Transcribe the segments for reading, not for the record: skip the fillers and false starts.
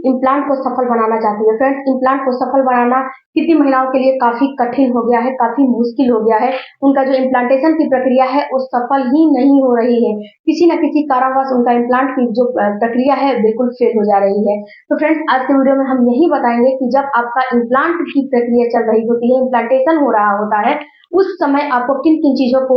Implant को सफल बनाना चाहती है। फ्रेंड्स, इम्प्लांट को सफल बनाना कितनी महिलाओं के लिए काफी कठिन हो गया है, काफी मुश्किल हो गया है। उनका जो इम्प्लांटेशन की प्रक्रिया है वो सफल ही नहीं हो रही है। किसी न किसी कारणवश उनका इम्प्लांट की जो प्रक्रिया है बिल्कुल फेल हो जा रही है। तो फ्रेंड्स, आज के वीडियो में हम यही बताएंगे कि जब आपका इम्प्लांट की प्रक्रिया चल रही होती है, इम्प्लांटेशन हो रहा होता है, उस समय आपको किन किन चीजों को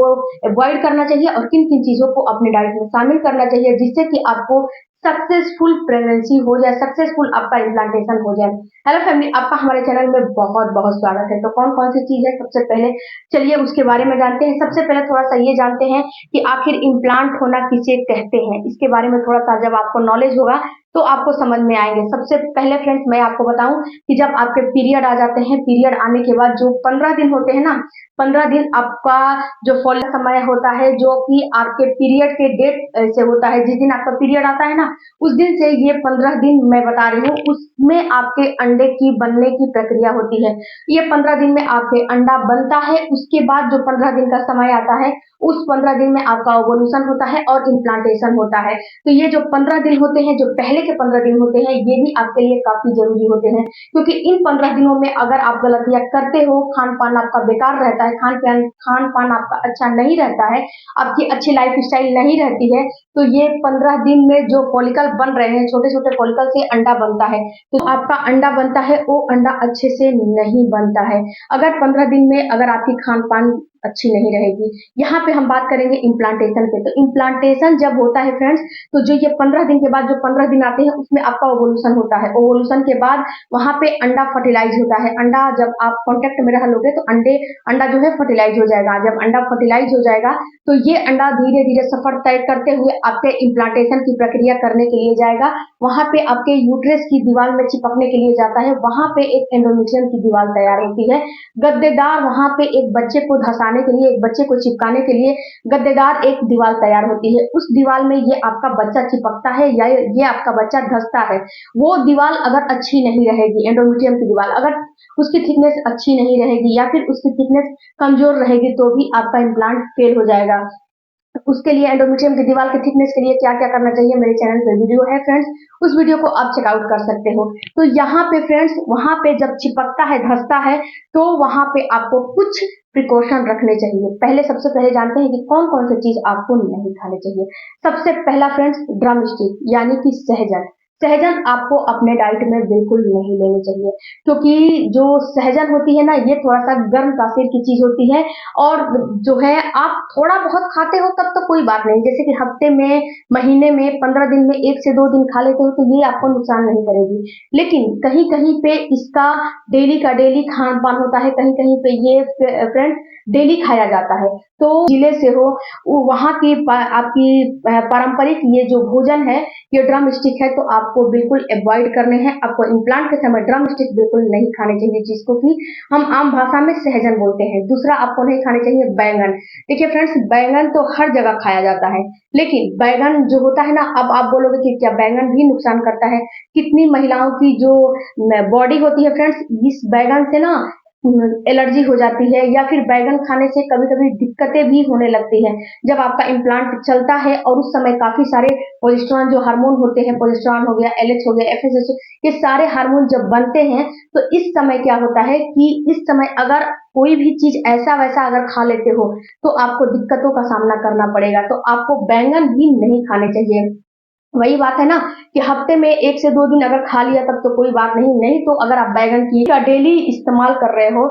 अवॉइड करना चाहिए और किन किन चीजों को अपने डाइट में शामिल करना चाहिए, जिससे कि आपको सक्सेसफुल प्रेगनेंसी हो जाए, सक्सेसफुल आपका इम्प्लांटेशन हो जाए। हेलो फैमिली, आपका हमारे चैनल में बहुत बहुत स्वागत है। तो कौन कौन सी चीज है, सबसे पहले चलिए उसके बारे में जानते हैं। सबसे पहले थोड़ा सा ये जानते हैं कि आखिर इम्प्लांट होना किसे कहते हैं। इसके बारे में थोड़ा सा जब आपको नॉलेज होगा तो आपको समझ में आएंगे। सबसे पहले फ्रेंड्स, मैं आपको बताऊं कि जब आपके पीरियड आ जाते हैं, पीरियड आने के बाद जो 15 दिन होते हैं ना, 15 दिन आपका जो फॉलो समय होता है, जो कि आपके पीरियड के डेट से होता है, जिस दिन आपका पीरियड आता है ना, उस दिन से ये 15 दिन मैं बता रही हूँ, उसमें आपके अंडे की बनने की प्रक्रिया होती है। ये 15 दिन में आपके अंडा बनता है। उसके बाद जो 15 दिन का समय आता है, उस 15 दिन में आपका ओवुलेशन होता है और इम्प्लांटेशन होता है। तो ये जो 15 दिन होते हैं, जो पहले के 15 दिन होते हैं, ये भी आपके लिए काफी जरूरी होते हैं, क्योंकि इन 15 दिनों में अगर आप गलतियां करते हो, खान पान आपका बेकार रहता है, खान पान आपका अच्छा नहीं रहता है, आपकी अच्छी लाइफ स्टाइल नहीं रहती है, तो ये 15 दिन में जो फॉलिकल बन रहे हैं, छोटे छोटे फॉलिकल से अंडा बनता है, तो आपका अंडा बनता है, वो अंडा अच्छे से नहीं बनता है अगर 15 दिन में अगर आपकी खान पान अच्छी नहीं रहेगी। यहाँ पे हम बात करेंगे इम्प्लांटेशन पे। तो इम्प्लांटेशन जब होता है फ्रेंड्स, तो जो ये 15 दिन के बाद जो 15 दिन आते हैं, उसमें आपका ओवुलेशन होता है। ओवुलेशन के बाद वहां पे अंडा फर्टिलाइज होता है। अंडा जब आप कांटेक्ट में रह लोगे तो अंडा जो है फर्टिलाइज हो जाएगा। जब अंडा फर्टिलाइज हो जाएगा तो ये अंडा धीरे धीरे सफर तय करते हुए आपके इम्प्लांटेशन की प्रक्रिया करने के लिए जाएगा। वहां पे आपके यूट्रस की दीवार में चिपकने के लिए जाता है। वहां पे एक एंडोमेट्रियम की दीवार तैयार होती है, गद्देदार। वहां पे एक बच्चे को धसाने के लिए, एक बच्चे को चिपकाने के लिए गद्देदार एक दीवार तैयार होती है। उस दीवार में ये आपका बच्चा चिपकता है या ये आपका बच्चा धसता है। वो दीवार अगर अच्छी नहीं रहेगी, एंडोमेट्रियम की दीवार अगर उसकी थिकनेस अच्छी नहीं रहेगी या फिर उसकी थिकनेस कमजोर रहेगी, तो भी आपका इम्प्लांट फेल हो जाएगा। उसके लिए एंडोमेट्रियम की दीवार की थिकनेस के लिए क्या क्या करना चाहिए, मेरे चैनल पे वीडियो है फ्रेंड्स, उस वीडियो को आप चेकआउट कर सकते हो। तो यहाँ पे फ्रेंड्स, वहां पे जब चिपकता है, धसता है, तो वहां पे आपको कुछ प्रिकॉशन रखने चाहिए। पहले सबसे पहले जानते हैं कि कौन कौन सी चीज आपको नहीं खानी चाहिए। सबसे पहला फ्रेंड्स, ड्रम स्टिक यानी कि सहजन। सहजन आपको अपने डाइट में बिल्कुल नहीं लेनी चाहिए, क्योंकि जो सहजन होती है ना, ये थोड़ा सा गर्म तासीर की चीज होती है। और जो है, आप थोड़ा बहुत खाते हो तब तो कोई बात नहीं, जैसे कि हफ्ते में, महीने में, 15 दिन में 1 से 2 दिन खा लेते हो, तो ये आपको नुकसान नहीं करेगी। लेकिन कहीं कहीं पे इसका डेली का डेली खान पान होता है, कहीं कहीं पे ये फ्रेंड्स डेली खाया जाता है। तो जिले से हो, वहां की आपकी पारंपरिक ये जो भोजन है, ये ड्रम स्टिक है, तो आपको बिल्कुल अवॉइड करने हैं। आपको इम्प्लांट के समय ड्रम स्टिक बिल्कुल नहीं खाने चाहिए, जिसको कि हम आम भाषा में सहजन बोलते हैं। दूसरा, आपको नहीं खाने चाहिए बैगन। देखिए फ्रेंड्स, बैगन तो हर जगह खाया जाता है, लेकिन बैगन जो होता है ना, अब आप बोलोगे कि क्या बैगन भी नुकसान करता है? कितनी महिलाओं की जो बॉडी होती है फ्रेंड्स, इस बैगन से ना एलर्जी हो जाती है, या फिर बैगन खाने से कभी कभी दिक्कतें भी होने लगती है। जब आपका इम्प्लांट चलता है और उस समय काफी सारे प्रोजेस्टेरोन जो हार्मोन होते हैं, प्रोजेस्टेरोन हो गया, एलएच हो गया, एफएसएच, ये सारे हार्मोन जब बनते हैं, तो इस समय क्या होता है कि इस समय अगर कोई भी चीज ऐसा वैसा अगर खा लेते हो, तो आपको दिक्कतों का सामना करना पड़ेगा। तो आपको बैंगन भी नहीं खाने चाहिए। वही बात है ना कि हफ्ते में 1 से 2 दिन अगर खा लिया तब तो कोई बात नहीं, नहीं तो अगर आप बैगन की का डेली इस्तेमाल कर रहे हो,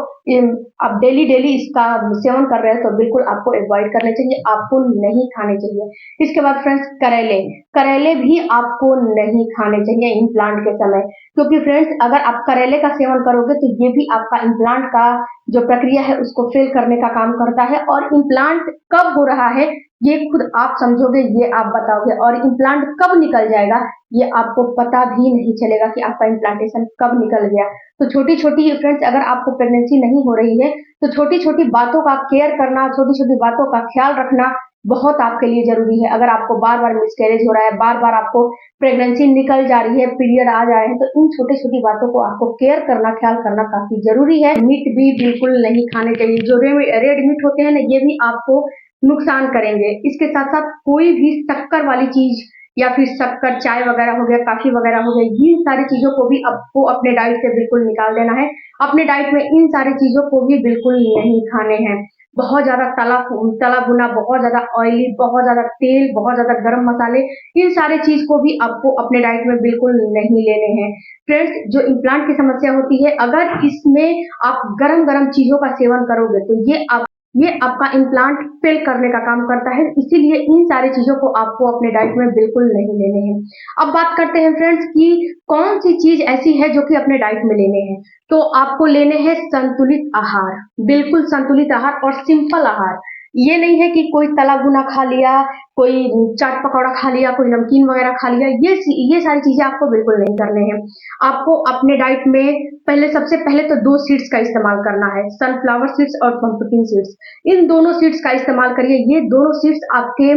आप डेली डेली इसका सेवन कर रहे हो, तो बिल्कुल आपको अवॉइड करने चाहिए, आपको नहीं खाने चाहिए। इसके बाद फ्रेंड्स, करेले। करेले भी आपको नहीं खाने चाहिए इम्प्लांट के समय, क्योंकि फ्रेंड्स अगर आप करेले का सेवन करोगे तो ये भी आपका इम्प्लांट का जो प्रक्रिया है उसको फेल करने का काम करता है। और इम्प्लांट कब हो रहा है ये खुद आप समझोगे, ये आप बताओगे, और इम्प्लांट कब निकल जाएगा ये आपको पता भी नहीं चलेगा कि आपका इम्प्लांटेशन कब निकल गया। तो छोटी छोटी फ्रेंड्स, अगर आपको प्रेगनेंसी नहीं हो रही है, तो छोटी छोटी बातों का केयर करना, छोटी छोटी बातों का ख्याल रखना बहुत आपके लिए जरूरी है। अगर आपको बार बार मिसकैरेज हो रहा है, बार बार आपको प्रेगनेंसी निकल जा रही है, पीरियड आ जा रहे हैं, तो इन छोटी छोटी बातों को आपको केयर करना, ख्याल करना काफी जरूरी है। मीट भी बिल्कुल नहीं खाने चाहिए। जो रेड मीट होते हैं ना, ये भी आपको नुकसान करेंगे। इसके साथ साथ कोई भी शक्कर वाली चीज या फिर शक्कर, चाय वगैरह हो गया, कॉफी वगैरह हो गया, ये सारी चीजों को भी आपको अपने डाइट से बिल्कुल निकाल देना है। अपने डाइट में इन सारी चीजों को भी बिल्कुल नहीं खाने हैं। बहुत ज्यादा तला भुना, बहुत ज्यादा ऑयली, बहुत ज्यादा तेल, बहुत ज्यादा गरम मसाले, इन सारे चीज को भी आपको अपने डाइट में बिल्कुल नहीं लेने हैं। फ्रेंड्स, जो इम्प्लांट की समस्या होती है, अगर इसमें आप गरम गरम चीजों का सेवन करोगे तो ये आपका इम्प्लांट फेल करने का काम करता है। इसीलिए इन सारी चीजों को आपको अपने डाइट में बिल्कुल नहीं लेने हैं। अब बात करते हैं फ्रेंड्स कि कौन सी चीज ऐसी है जो कि अपने डाइट में लेने हैं। तो आपको लेने हैं संतुलित आहार, बिल्कुल संतुलित आहार और सिंपल आहार। ये नहीं है कि कोई तला भुना खा लिया, कोई चाट पकौड़ा खा लिया, कोई नमकीन वगैरह खा लिया, ये सारी चीजें आपको बिल्कुल नहीं करने हैं। आपको अपने डाइट में सबसे पहले तो 2 सीड्स का इस्तेमाल करना है, सनफ्लावर सीड्स और पंपकिन सीड्स। इन दोनों सीड्स का इस्तेमाल करिए। ये दोनों सीड्स आपके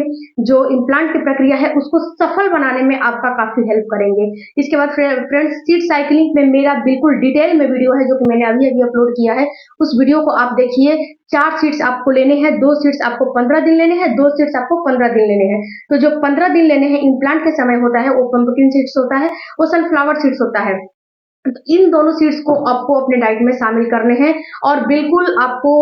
जो इम्प्लांट की प्रक्रिया है उसको सफल बनाने में आपका काफी हेल्प करेंगे। इसके बाद फ्रेंड्स, सीड साइकिलिंग में मेरा बिल्कुल डिटेल में वीडियो है जो कि मैंने अभी अभी अपलोड किया है। उस वीडियो को आप देखिए। 4 सीड्स आपको लेने हैं, 2 सीड्स आपको 15 दिन लेने हैं, 2 सीड्स आपको 15 दिन लेने हैं। तो जो 15 दिन लेने हैं इम्प्लांट के समय होता है वो पंपकिन सीड्स होता है, वो सनफ्लावर सीड्स होता है। तो इन दोनों सीड्स को आपको अपने डाइट में शामिल करने हैं। और बिल्कुल आपको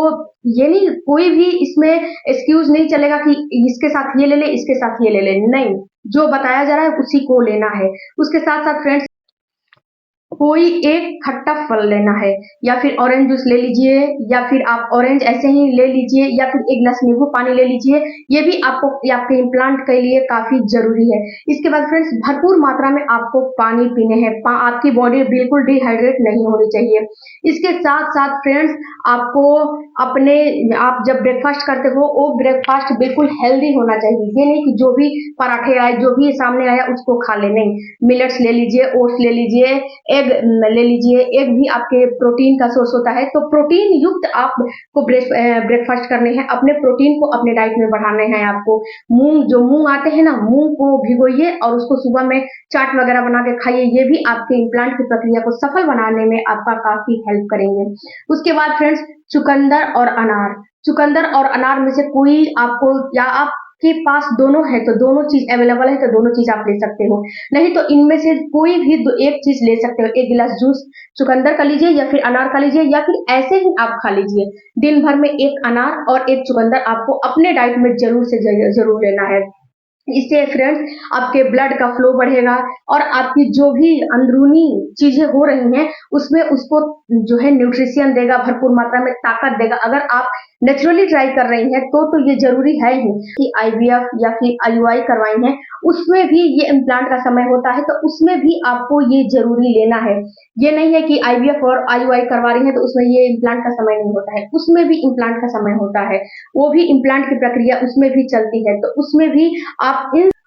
ये नहीं, कोई भी इसमें एक्सक्यूज नहीं चलेगा कि इसके साथ ये ले ले, इसके साथ ये ले ले, नहीं, जो बताया जा रहा है उसी को लेना है। उसके साथ साथ फ्रेंड्स, कोई एक खट्टा फल लेना है, या फिर ऑरेंज जूस ले लीजिए, या फिर आप ऑरेंज ऐसे ही ले लीजिए, या फिर एक गिलास नींबू पानी ले लीजिए। ये भी आपके इम्प्लांट के लिए काफी जरूरी है। इसके बाद फ्रेंड्स, भरपूर मात्रा में आपको पानी पीने हैं। आपकी बॉडी बिल्कुल डिहाइड्रेट नहीं होनी चाहिए। इसके साथ साथ फ्रेंड्स, आपको आप जब ब्रेकफास्ट करते हो वो ब्रेकफास्ट बिल्कुल हेल्दी होना चाहिए। ये नहीं कि जो भी पराठे आए, जो भी सामने आया उसको खा ले, नहीं। मिलेट्स ले लीजिए, ओट्स ले लीजिए, एग ले लीजिए। एग भी आपके प्रोटीन का सोर्स होता है। तो प्रोटीन युक्त आपको ब्रेकफास्ट करने हैं। अपने प्रोटीन को अपने डाइट में बढ़ाने हैं आपको। मूंग आते हैं ना, मूंग को भिगोइए और उसको सुबह में चाट वगैरह बना के खाइए। ये भी आपके इम्प्लांट की प्रक्रिया को सफल बनाने में आपका काफी हेल्प करेंगे। उसके बाद फ्रेंड्स, चुकंदर और अनार। चुकंदर और अनार में से कोई आपको, या आपके पास दोनों है तो दोनों चीज अवेलेबल है तो दोनों चीज आप ले सकते हो। नहीं तो इनमें से कोई भी एक चीज ले सकते हो। एक गिलास जूस चुकंदर का लीजिए, या फिर अनार का लीजिए, या फिर ऐसे ही आप खा लीजिए। दिन भर में एक अनार और एक चुकंदर आपको अपने डाइट में जरूर से जरूर लेना है। इससे फ्रेंड्स, आपके ब्लड का फ्लो बढ़ेगा और आपकी जो भी अंदरूनी चीजें हो रही हैं उसमें उसको जो है न्यूट्रिशन देगा, भरपूर मात्रा में ताकत देगा। अगर आप नेचुरली ट्राई कर रही हैं तो ये जरूरी है ही कि आईवीएफ या फिर आईयूआई करवाई हैं, उसमें भी ये इम्प्लांट का समय होता है तो उसमें भी आपको ये जरूरी लेना है। ये नहीं है कि आईवीएफ और आईयूआई करवा रही है तो उसमें ये इम्प्लांट का समय नहीं होता है, उसमें भी इम्प्लांट का समय होता है। वो भी इम्प्लांट की प्रक्रिया उसमें भी चलती है। तो उसमें भी आप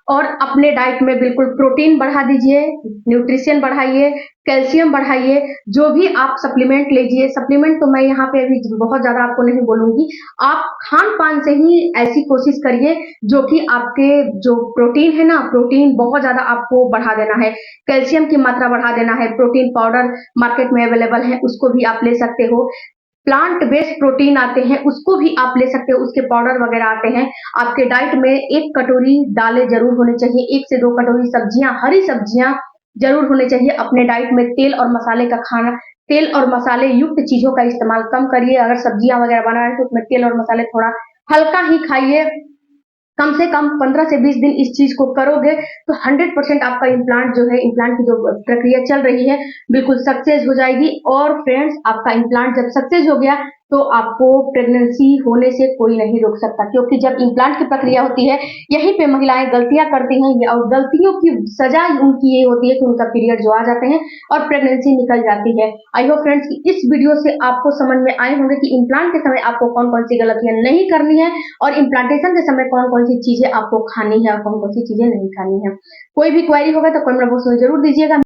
और अपने डाइट में बिल्कुल प्रोटीन बढ़ा दीजिए, न्यूट्रिशन बढ़ाइए, कैल्शियम बढ़ाइए। जो भी आप सप्लीमेंट लीजिए, सप्लीमेंट तो मैं यहाँ पे अभी बहुत ज्यादा आपको नहीं बोलूंगी। आप खान पान से ही ऐसी कोशिश करिए जो कि आपके जो प्रोटीन है ना, प्रोटीन बहुत ज्यादा आपको बढ़ा देना है, कैल्शियम की मात्रा बढ़ा देना है। प्रोटीन पाउडर मार्केट में अवेलेबल है, उसको भी आप ले सकते हो। प्लांट बेस्ड प्रोटीन आते हैं, उसको भी आप ले सकते हो, उसके पाउडर वगैरह आते हैं। आपके डाइट में 1 कटोरी दालें जरूर होनी चाहिए, 1 से 2 कटोरी सब्जियां, हरी सब्जियां जरूर होनी चाहिए। अपने डाइट में तेल और मसाले युक्त चीजों का इस्तेमाल कम करिए। अगर सब्जियां वगैरह बना रहे हैं तो उसमें तेल और मसाले थोड़ा हल्का ही खाइए। कम से कम 15 से 20 दिन इस चीज को करोगे तो 100% आपका इम्प्लांट जो है, इम्प्लांट की जो प्रक्रिया चल रही है बिल्कुल सक्सेस हो जाएगी। और फ्रेंड्स, आपका इम्प्लांट जब सक्सेस हो गया तो आपको प्रेगनेंसी होने से कोई नहीं रोक सकता, क्योंकि जब इम्प्लांट की प्रक्रिया होती है यहीं पे महिलाएं गलतियां करती हैं और गलतियों की सजा उनकी ये होती है कि उनका पीरियड जो आ जाते हैं और प्रेगनेंसी निकल जाती है। आई होप फ्रेंड्स कि इस वीडियो से आपको समझ में आए होंगे कि इम्प्लांट के समय आपको कौन कौन सी गलतियां नहीं करनी है और इम्प्लांटेशन के समय कौन कौन सी चीजें आपको खानी है और कौन कौन सी चीजें नहीं खानी है। कोई भी क्वेरी होगा तो कमेंट बॉक्स में जरूर दीजिएगा।